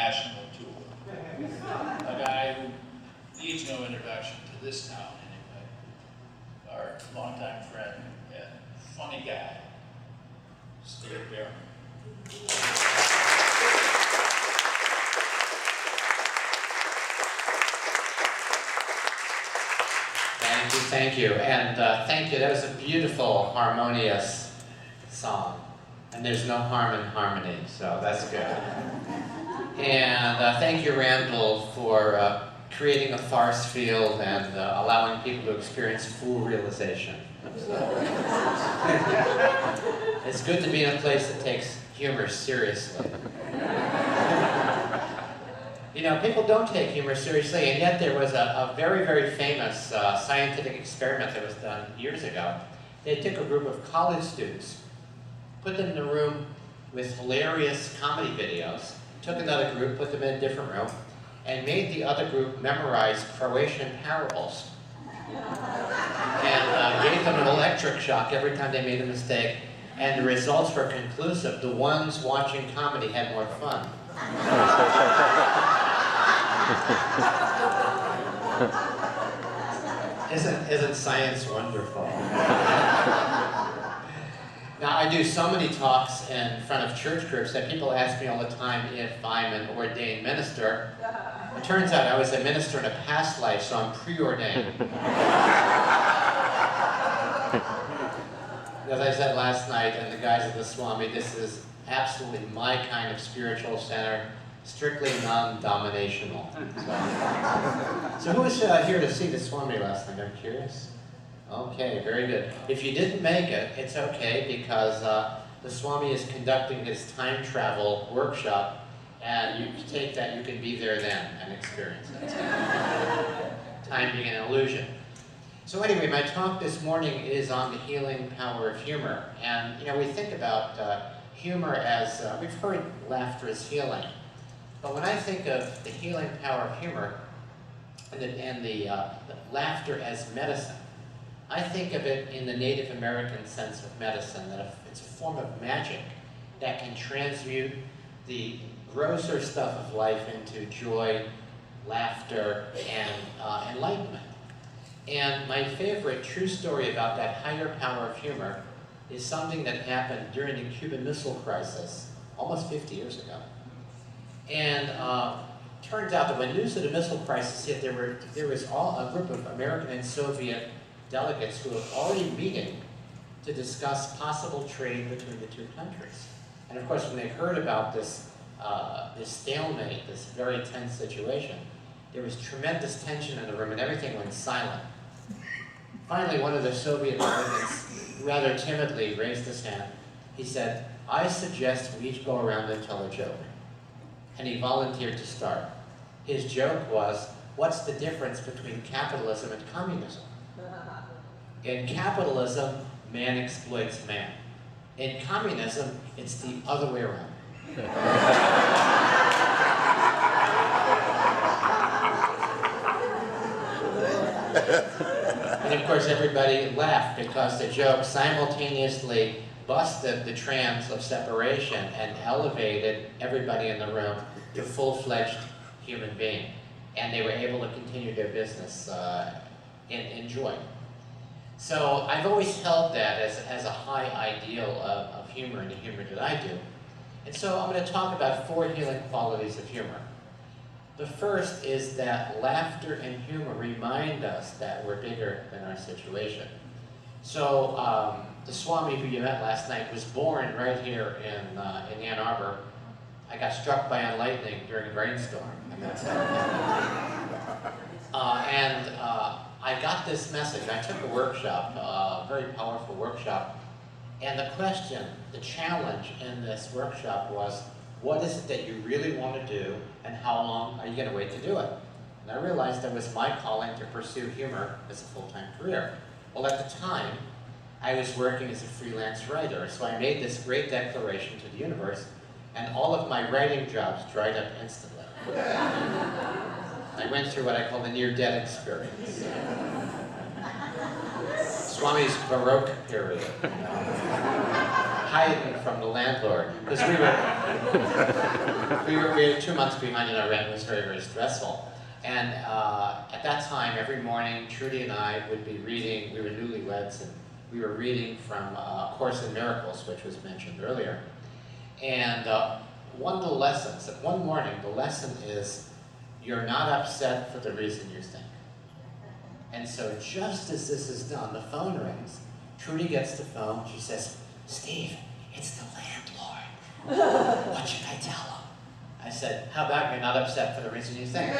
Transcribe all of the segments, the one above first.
national tour. A guy who needs no introduction to this town anyway. Our longtime friend and funny guy, Steve Bhaerman. Thank you, and thank you. That was a beautiful, harmonious song. And there's no harm in harmony, so that's good. And thank you, Randall, for creating a farce field and allowing people to experience full realization. It's good to be in a place that takes humor seriously. You know, people don't take humor seriously, and yet there was a very, very famous scientific experiment that was done years ago. They took a group of college students, put them in a room with hilarious comedy videos, took another group, put them in a different room, and made the other group memorize Croatian parables. And gave them an electric shock every time they made a mistake, and the results were conclusive. The ones watching comedy had more fun. Isn't science wonderful? Now, I do so many talks in front of church groups that people ask me all the time if I'm an ordained minister. It turns out I was a minister in a past life, so I'm preordained. As I said last night, and the guys at the Swami, this is absolutely my kind of spiritual center, strictly non-dominational. So who was here to see the Swami last night? I'm curious. Okay, very good. If you didn't make it, it's okay, because the Swami is conducting his time travel workshop, and you take that, you can be there then and experience it. Time being an illusion. So anyway, my talk this morning is on the healing power of humor. And you know, we think about humor as, we've heard laughter is healing. But when I think of the healing power of humor and the laughter as medicine, I think of it in the Native American sense of medicine, that it's a form of magic that can transmute the grosser stuff of life into joy, laughter, and enlightenment. And my favorite true story about that higher power of humor is something that happened during the Cuban Missile Crisis almost 50 years ago. And turns out that when news of the missile crisis hit, there was a group of American and Soviet delegates who were already meeting to discuss possible trade between the two countries. And of course, when they heard about this stalemate, this very tense situation, there was tremendous tension in the room and everything went silent. Finally, one of the Soviet delegates rather timidly raised his hand. He said, "I suggest we each go around and tell a joke." And he volunteered to start. His joke was, what's the difference between capitalism and communism? In capitalism, man exploits man. In communism, it's the other way around. And of course, everybody laughed because the joke simultaneously busted the trance of separation and elevated everybody in the room to full-fledged human being. And they were able to continue their business in joy. So I've always held that as a high ideal of humor and the humor that I do. And so I'm going to talk about 4 healing qualities of humor. The first is that laughter and humor remind us that we're bigger than our situation. So the Swami who you met last night was born right here in Ann Arbor. I got struck by lightning during a rainstorm. I got this message. I took a workshop, a very powerful workshop, and the question, the challenge in this workshop was, what is it that you really want to do, and how long are you going to wait to do it? And I realized that was my calling to pursue humor as a full-time career. Well, at the time, I was working as a freelance writer, so I made this great declaration to the universe, and all of my writing jobs dried up instantly. I went through what I call the near-death experience. Swami's Baroque period. hiding from the landlord because we were 2 months behind in our rent. It was very, very stressful. And at that time, every morning, Trudy and I would be reading. We were newlyweds, and we were reading from A Course in Miracles, which was mentioned earlier. And one of the lessons, one morning, the lesson is you're not upset for the reason you think. And so just as this is done, the phone rings. Trudy gets the phone. She says, "Steve, it's the landlord. What should I tell him?" I said, "How about you're not upset for the reason you think?"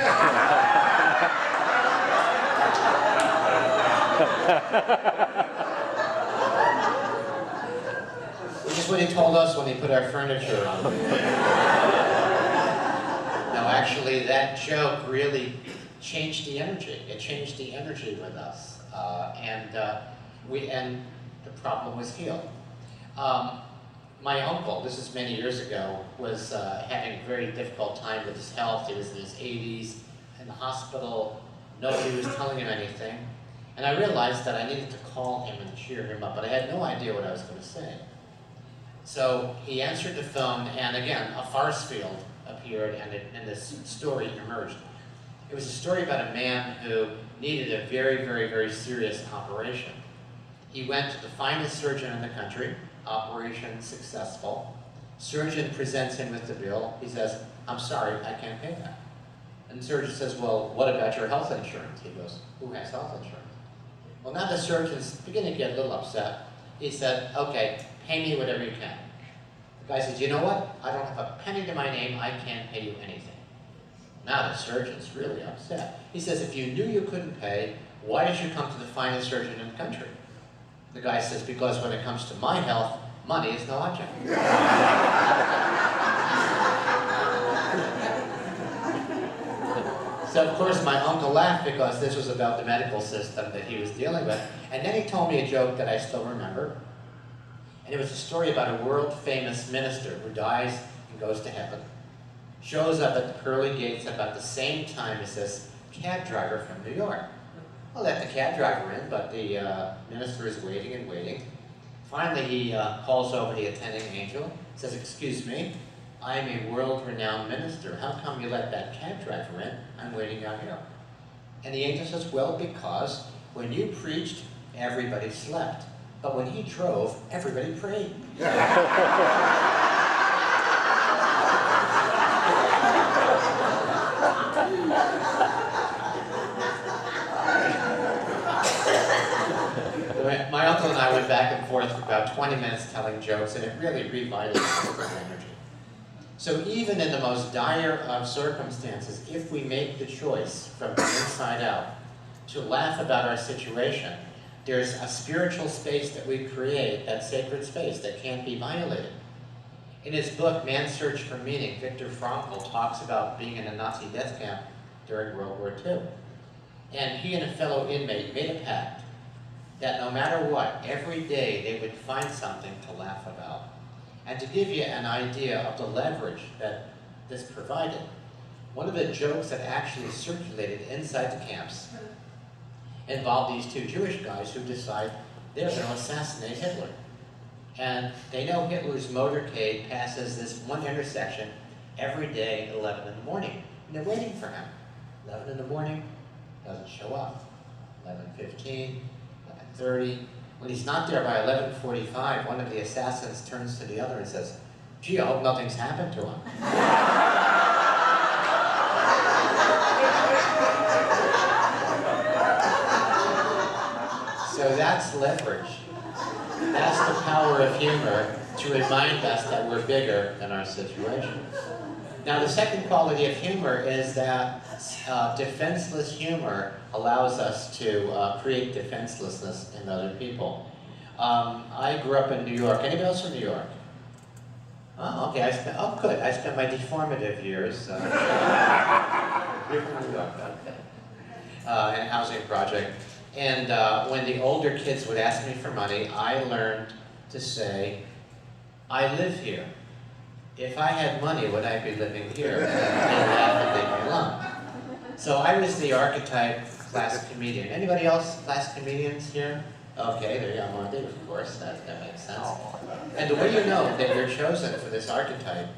Which is what he told us when he put our furniture on. No, actually, that joke really changed the energy. It changed the energy with us, and the problem was healed. My uncle, this is many years ago, was having a very difficult time with his health. He was in his 80s, in the hospital. Nobody was telling him anything. And I realized that I needed to call him and cheer him up, but I had no idea what I was going to say. So he answered the phone, and again, a farce field appeared, and this story emerged. It was a story about a man who needed a very, very, very serious operation. He went to the finest surgeon in the country. Operation successful. Surgeon presents him with the bill. He says, "I'm sorry, I can't pay that." And the surgeon says, "Well, what about your health insurance?" He goes, "Who has health insurance?" Well, now the surgeon's beginning to get a little upset. He said, "Okay, pay me whatever you can." The guy says, "You know what? I don't have a penny to my name. I can't pay you anything." Now the surgeon's really upset. He says, "If you knew you couldn't pay, why did you come to the finest surgeon in the country?" The guy says, "Because when it comes to my health, money is no object." So of course my uncle laughed because this was about the medical system that he was dealing with. And then he told me a joke that I still remember. And it was a story about a world-famous minister who dies and goes to heaven. Shows up at the pearly gates about the same time as this cab driver from New York. Well, let the cab driver in, but the minister is waiting and waiting. Finally, he calls over the attending angel, says, "Excuse me, I am a world-renowned minister. How come you let that cab driver in? I'm waiting out here." And the angel says, "Well, because when you preached, everybody slept. But when he drove, everybody prayed." My uncle and I went back and forth for about 20 minutes telling jokes, and it really revitalized his energy. So even in the most dire of circumstances, if we make the choice from the inside out to laugh about our situation, there's a spiritual space that we create, that sacred space that can't be violated. In his book, Man's Search for Meaning, Viktor Frankl talks about being in a Nazi death camp during World War II. And he and a fellow inmate made a pact that no matter what, every day they would find something to laugh about. And to give you an idea of the leverage that this provided, one of the jokes that actually circulated inside the camps involved these two Jewish guys who decide they're going to assassinate Hitler. And they know Hitler's motorcade passes this one intersection every day at 11 in the morning. And they're waiting for him. 11 in the morning, doesn't show up. 11:15, 11:30. When he's not there by 11:45, one of the assassins turns to the other and says, "Gee, I hope nothing's happened to him." So that's leverage. That's the power of humor to remind us that we're bigger than our situation. Now, the second quality of humor is that defenseless humor allows us to create defenselessness in other people. I grew up in New York. Anybody else from New York? Oh, okay. Good. I spent my deformative years. You're from New York, okay. In a housing project. And when the older kids would ask me for money, I learned to say, "I live here. If I had money, would I be living here?" And laugh and leave me alone. So I was the archetype class comedian. Anybody else class comedians here? Okay, there you go, Monty, of course, that makes sense. And the way you know that you're chosen for this archetype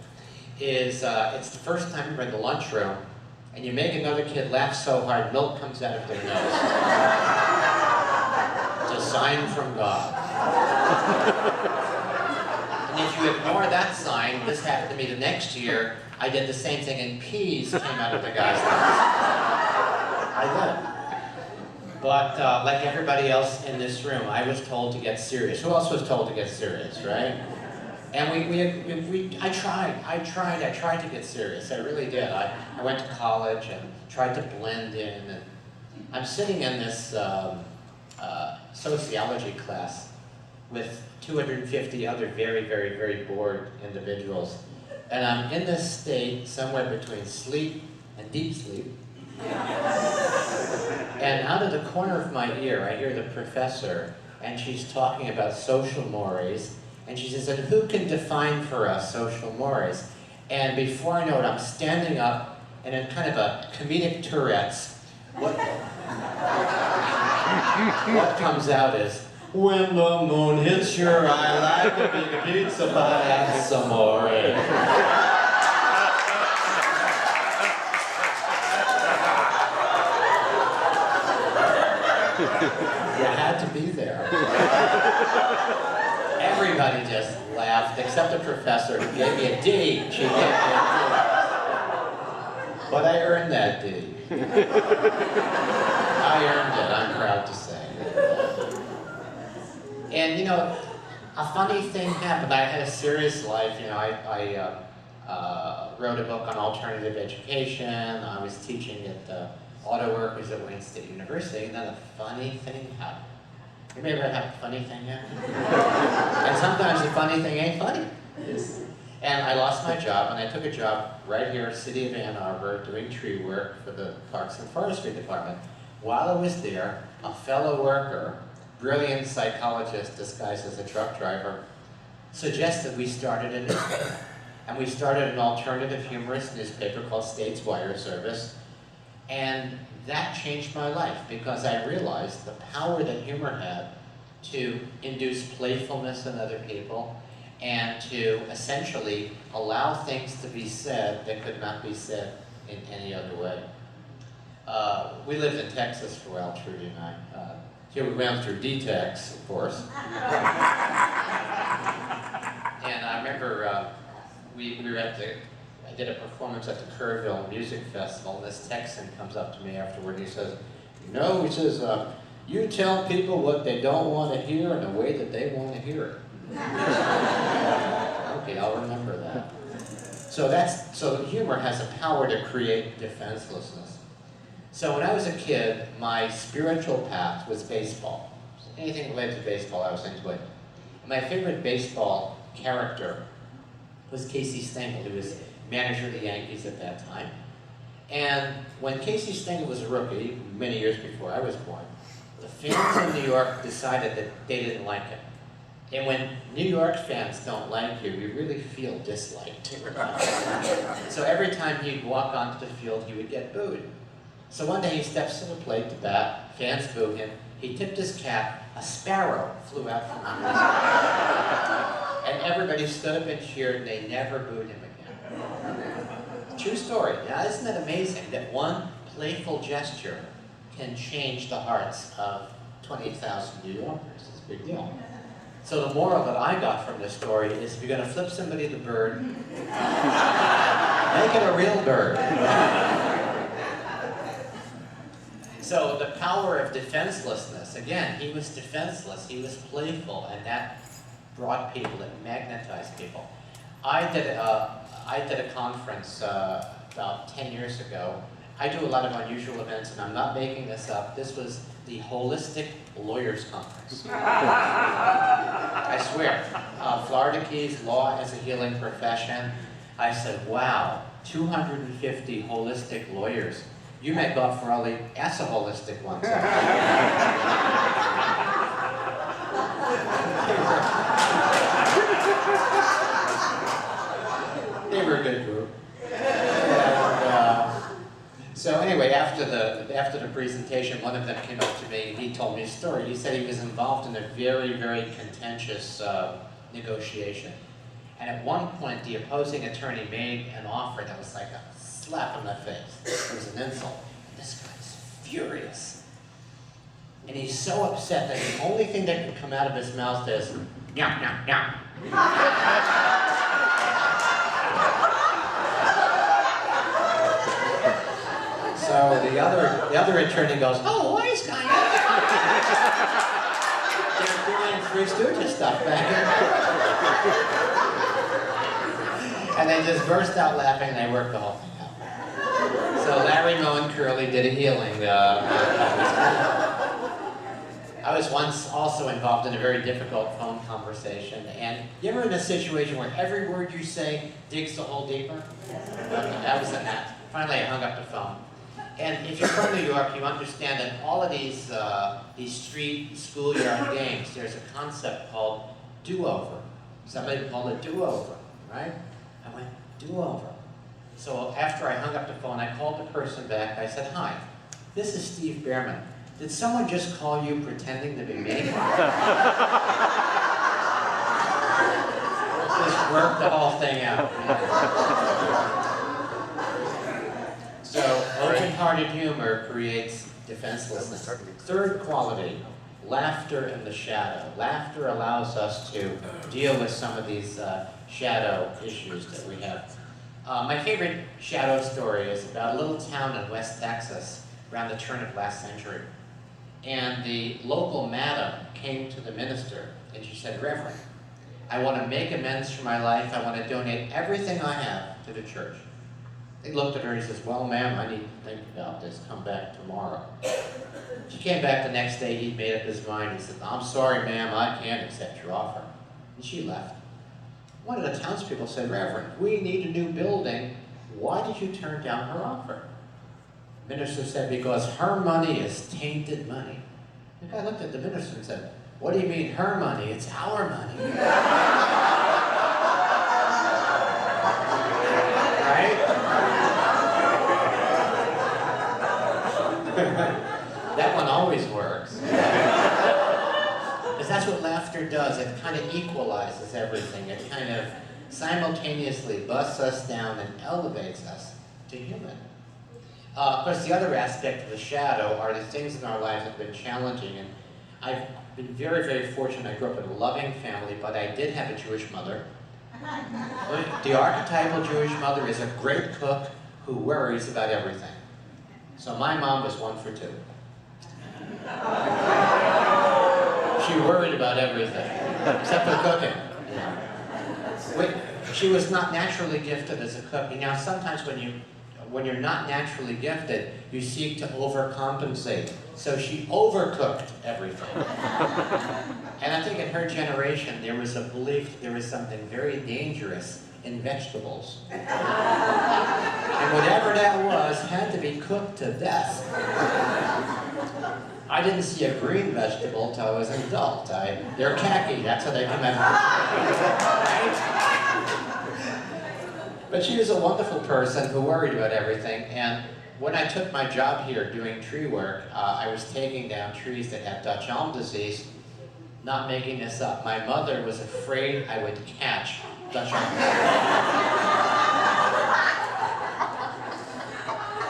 is it's the first time you're in the lunchroom and you make another kid laugh so hard milk comes out of their nose. It's a sign from God. And if you ignore that sign, this happened to me the next year, I did the same thing and peas came out of the guy's nose. I did. But like everybody else in this room, I was told to get serious. Who else was told to get serious, right? And I tried to get serious. I really did. I went to college and tried to blend in. And I'm sitting in this sociology class with 250 other very, very, very bored individuals. And I'm in this state somewhere between sleep and deep sleep. And out of the corner of my ear, I hear the professor, and she's talking about social mores, and she says, and who can define for us social mores? And before I know it, I'm standing up, and in kind of a comedic Tourette's, what comes out is, when the moon hits your eye like a big pizza pie, that's some more. You had to be there. Everybody just laughed, except the professor who gave me a D. She gave me a D. But I earned that D. I earned it, I'm proud to say. And you know, a funny thing happened. I had a serious life. You know, I wrote a book on alternative education. I was teaching at auto workers at Wayne State University, and then a funny thing happened. You ever had a funny thing happen? And sometimes the funny thing ain't funny. And I lost my job, and I took a job right here, City of Ann Arbor, doing tree work for the Parks and Forestry Department. While I was there, a fellow worker, brilliant psychologist disguised as a truck driver, suggested we started a newspaper. And we started an alternative humorous newspaper called State's Wire Service. And that changed my life because I realized the power that humor had to induce playfulness in other people and to essentially allow things to be said that could not be said in any other way. We lived in Texas for a while, Trudy and I. Here we went through DTEX, of course. And I remember we were I did a performance at the Kerrville Music Festival, and this Texan comes up to me afterward, and he says, you tell people what they don't want to hear in the way that they want to hear it. Okay, I'll remember that. So humor has a power to create defenselessness. So when I was a kid, my spiritual path was baseball. So anything related to baseball, I was into it. My favorite baseball character was Casey Stengel, who was manager of the Yankees at that time. And when Casey Stengel was a rookie, many years before I was born, the fans in New York decided that they didn't like him. And when New York fans don't like you, you really feel disliked. So every time he'd walk onto the field, he would get booed. So one day he steps to the plate to bat, fans boo him, he tipped his cap, a sparrow flew out from under his cap. And everybody stood up and cheered, and they never booed him again. True story. Now, isn't it amazing that one playful gesture can change the hearts of 20,000 New Yorkers? It's a big deal. So the moral that I got from this story is if you're going to flip somebody the bird, make it a real bird. So the power of defenselessness, again, he was defenseless, he was playful, and that brought people, it magnetized people. I did a conference about 10 years ago. I do a lot of unusual events, and I'm not making this up. This was the Holistic Lawyers Conference. I swear. Florida Keys, Law as a Healing Profession. I said, wow, 250 holistic lawyers. You may go for all the holistic ones. They were a good group. And, so anyway, after the presentation, one of them came up to me. He told me a story. He said he was involved in a very, very contentious negotiation. And at one point, the opposing attorney made an offer that was like a slap in the face. It was an insult. And this guy's furious. And he's so upset that the only thing that can come out of his mouth is, "Nyah, nyah, nyah." So the other attorney goes, "Oh, wise guy." They're doing Three Stooges stuff back in. And they just burst out laughing and they worked the whole thing out. So Larry, Moe, and Curly did a healing. I was once also involved in a very difficult phone conversation. And you ever in a situation where every word you say digs the hole deeper? That was in that. Finally, I hung up the phone. And if you're from New York, you understand that all of these street schoolyard games, there's a concept called do-over. Somebody called it do-over, right? I went, do-over. So after I hung up the phone, I called the person back. I said, "Hi, this is Steve Bhaerman. Did someone just call you pretending to be me?" Just worked the whole thing out. So, open-hearted humor creates defenselessness. Third quality, laughter in the shadow. Laughter allows us to deal with some of these shadow issues that we have. My favorite shadow story is about a little town in West Texas around the turn of last century. And the local madam came to the minister and she said, "Reverend, I want to make amends for my life. I want to donate everything I have to the church." He looked at her and he says, "Well, ma'am, I need to think about this. Come back tomorrow." She came back the next day. He'd made up his mind. He said, "I'm sorry, ma'am, I can't accept your offer." And she left. One of the townspeople said, "Reverend, we need a new building. Why did you turn down her offer?" The minister said, "Because her money is tainted money." The guy looked at the minister and said, "What do you mean her money? It's our money." Right? That one always works. Because that's what laughter does. It kind of equalizes everything. It kind of simultaneously busts us down and elevates us to human. Of course, the other aspect of the shadow are the things in our lives that have been challenging. And I've been very, very fortunate. I grew up in a loving family, but I did have a Jewish mother. The archetypal Jewish mother is a great cook who worries about everything. So my mom was 1 for 2. She worried about everything, except for cooking. She was not naturally gifted as a cook. Now, sometimes when you're not naturally gifted, you seek to overcompensate. So she overcooked everything. And I think in her generation, there was a belief that there was something very dangerous in vegetables. And whatever that was had to be cooked to death. I didn't see a green vegetable till I was an adult. They're khaki, that's how they come out. Right? But she was a wonderful person who worried about everything. And when I took my job here doing tree work, I was taking down trees that had Dutch elm disease. Not making this up. My mother was afraid I would catch Dutch elm disease.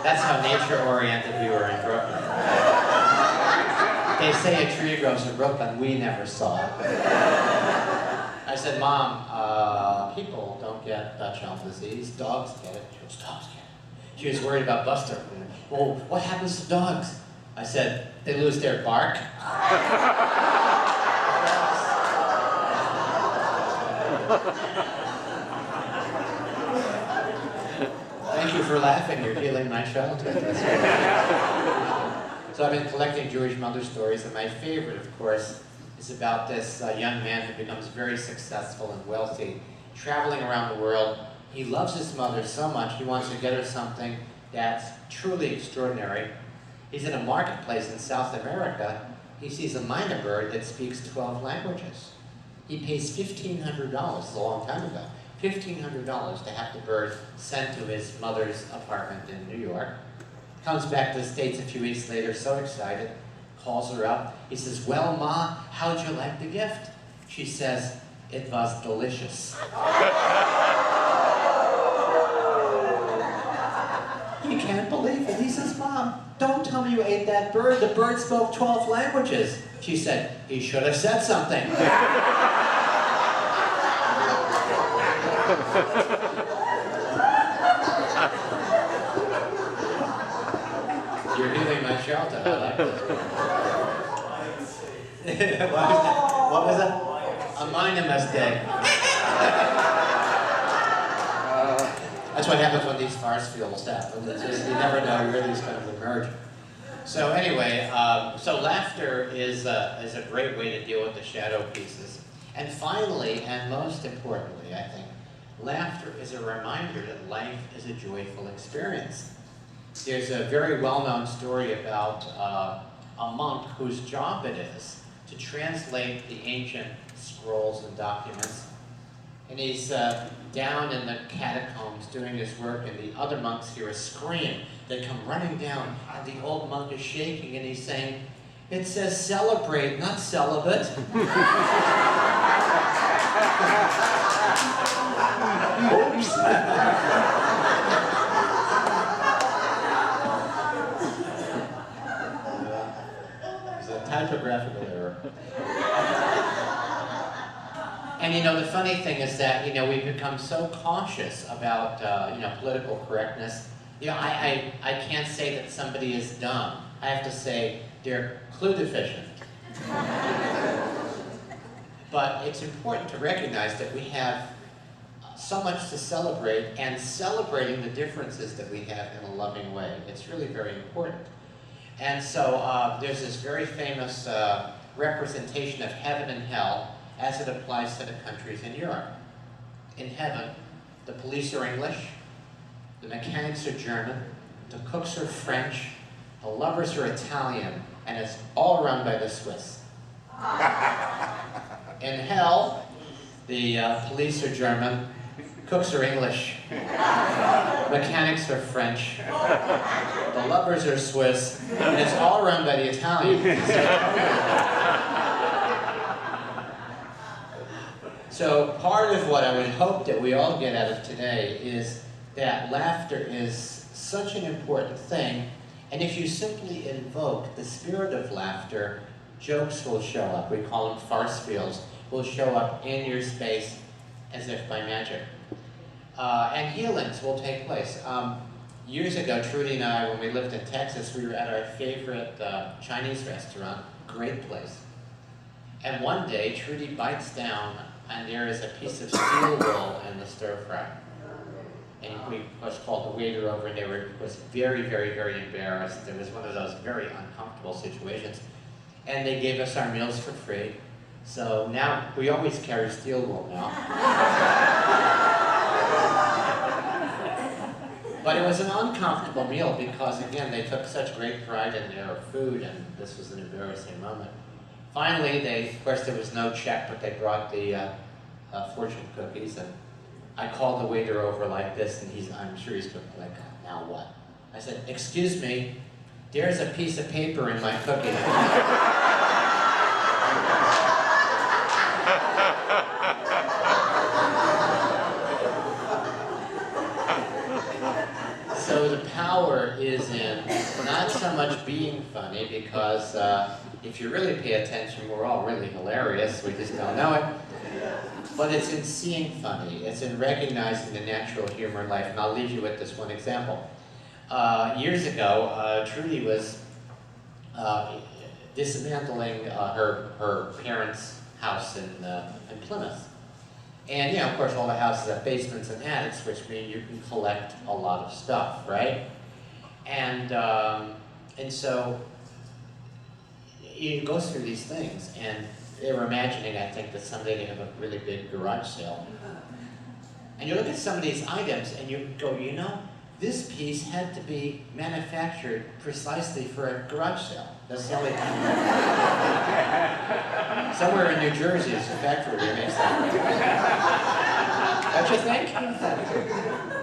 That's how nature-oriented we were in Brooklyn. They say a tree grows in Brooklyn. We never saw it. I said, "Mom, people don't get Dutch elm disease. Dogs get it." She goes, "Dogs get it." She was worried about Buster. "Well, what happens to dogs?" I said, "They lose their bark." Thank you for laughing. You're healing my childhood. So I've been collecting Jewish mother stories, and my favorite, of course, is about this young man who becomes very successful and wealthy, traveling around the world. He loves his mother so much, he wants to get her something that's truly extraordinary. He's in a marketplace in South America. He sees a mynah bird that speaks 12 languages. He pays $1,500, a long time ago, $1,500 to have the bird sent to his mother's apartment in New York. Comes back to the States a few weeks later, so excited, calls her up. He says, "Well, Ma, how'd you like the gift?" She says, "It was delicious." He can't believe it. He says, "Mom, don't tell me you ate that bird. The bird spoke 12 languages." She said, "He should have said something." You're healing my shelter. I like this. What was that? A minor mistake. That's what happens when these farce fields happen. It's just, you never know where these kind of emerge. So anyway, so laughter is a great way to deal with the shadow pieces. And finally, and most importantly, I think, laughter is a reminder that life is a joyful experience. There's a very well-known story about a monk whose job it is to translate the ancient scrolls and documents. And he's down in the catacombs doing his work, and the other monks hear a scream. They come running down, and the old monk is shaking, and he's saying, "It says celebrate, not celibate." Oops. It's a typographical error. And you know, the funny thing is that, you know, we've become so cautious about, you know, political correctness. You know, I can't say that somebody is dumb. I have to say they're clue deficient. But it's important to recognize that we have so much to celebrate, and celebrating the differences that we have in a loving way. It's really very important. And so there's this very famous representation of heaven and hell as it applies to the countries in Europe. In heaven, the police are English, the mechanics are German, the cooks are French, the lovers are Italian, and it's all run by the Swiss. In hell, the police are German, cooks are English, mechanics are French, the lovers are Swiss, and it's all run by the Italians. So part of what I would hope that we all get out of today is that laughter is such an important thing, and if you simply invoke the spirit of laughter, jokes will show up. We call them farce fields, will show up in your space as if by magic. And healings will take place. Years ago, Trudy and I, when we lived in Texas, we were at our favorite Chinese restaurant, great place. And one day, Trudy bites down, and there is a piece of steel wool in the stir fry. And we was called the waiter over, and they was very, very, very embarrassed. It was one of those very uncomfortable situations. And they gave us our meals for free. So now, we always carry steel wool now. But it was an uncomfortable meal because, again, they took such great pride in their food, and this was an embarrassing moment. Finally, of course, there was no check, but they brought the fortune cookies, and I called the waiter over like this, and I'm sure he's like, "Now what?" I said, "Excuse me, there's a piece of paper in my cookie." So the power is in not so much being funny, because if you really pay attention, we're all really hilarious, we just don't know it. But it's in seeing funny, it's in recognizing the natural humor in life, and I'll leave you with this one example. Years ago, Trudy was dismantling her parents' house in Plymouth. And, you know, of course, all the houses have basements and attics, which mean you can collect a lot of stuff, right? And so you go through these things, and they were imagining, I think, that someday they have a really big garage sale. And you look at some of these items, and you go, you know, this piece had to be manufactured precisely for a garage sale. That's the only thing. Somewhere in New Jersey, there's a factory that makes that. Don't you think?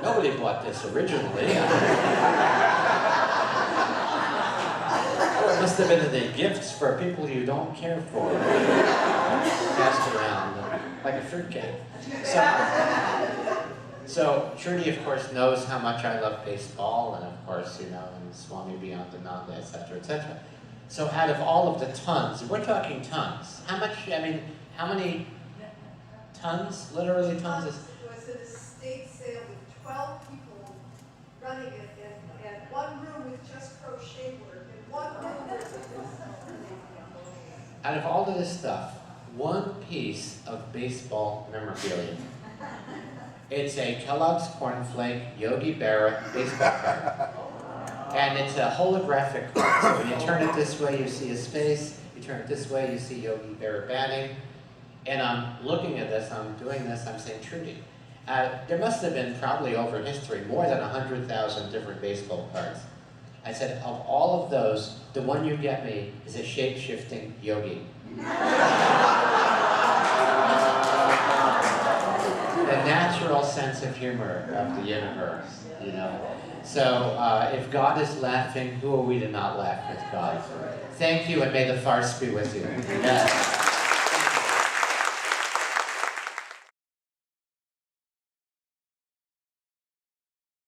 Nobody bought this originally. Or at must have been the gifts for people you don't care for. Passed around like a fruitcake. So Trudy, of course, knows how much I love baseball, and of course, you know, and Swami Beyondananda, etc., etc. So out of all of the tons, we're talking tons. How much, I mean, how many tons, literally tons? It was an estate sale with 12 people running it, and one room with just crochet work, and one room with... Out of all of this stuff, one piece of baseball memorabilia. It's a Kellogg's Cornflake Yogi Berra baseball card. And it's a holographic card. So when you turn it this way, you see his face. You turn it this way, you see Yogi Berra batting. And I'm looking at this, I'm doing this, I'm saying, Trudy, there must have been probably over history more than 100,000 different baseball cards. I said, of all of those, the one you get me is a shape-shifting yogi. The natural sense of humor of the universe, you know. So if God is laughing, who are we to not laugh with God? Thank you, and may the farce be with you. Yes.